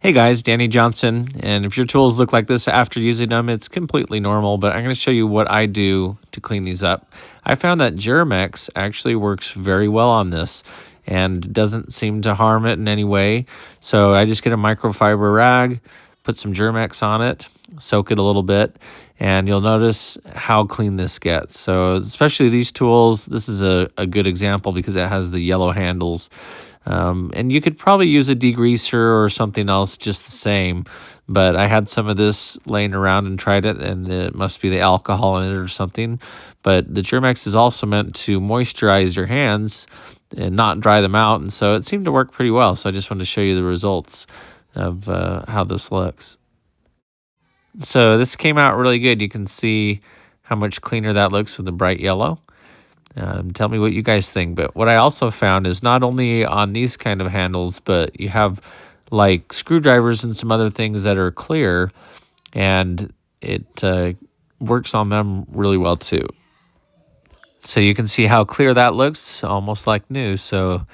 Hey guys, Danny Johnson, and if your tools look like this after using them, it's completely normal, but I'm going to show you what I do to clean these up. I found that Germ-X actually works very well on this and doesn't seem to harm it in any way. So I just get a microfiber rag, put some Germ-X on it, soak it a little bit, and you'll notice how clean this gets. So especially these tools, this is a good example because it has the yellow handles. And you could probably use a degreaser or something else just the same, but I had some of this laying around and tried it, and it must be the alcohol in it or something. But the Germ-X is also meant to moisturize your hands and not dry them out, and so it seemed to work pretty well. So I just wanted to show you the results of how this looks. So this came out really good. You can see how much cleaner that looks with the bright yellow. Tell me what you guys think. But what I also found is not only on these kind of handles, but you have like screwdrivers and some other things that are clear, and it works on them really well too. So you can see how clear that looks, almost like new. So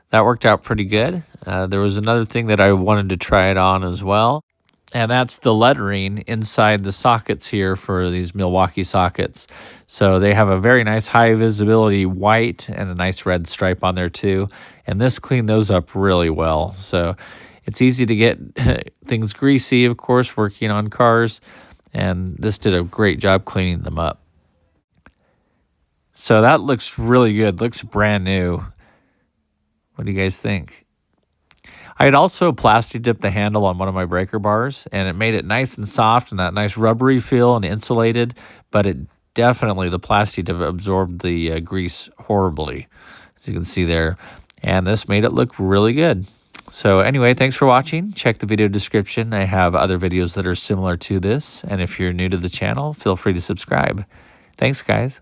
that worked out pretty good. There was another thing that I wanted to try it on as well, and that's the lettering inside the sockets here for these Milwaukee sockets. So they have a very nice high visibility white and a nice red stripe on there too. And this cleaned those up really well. So it's easy to get things greasy, of course, working on cars. And this did a great job cleaning them up. So that looks really good. Looks brand new. What do you guys think? I had also plastic dipped the handle on one of my breaker bars, and it made it nice and soft and that nice rubbery feel and insulated, but it definitely, the plastic dip absorbed the grease horribly, as you can see there, and this made it look really good. So anyway, thanks for watching. Check the video description. I have other videos that are similar to this, and if you're new to the channel, feel free to subscribe. Thanks, guys.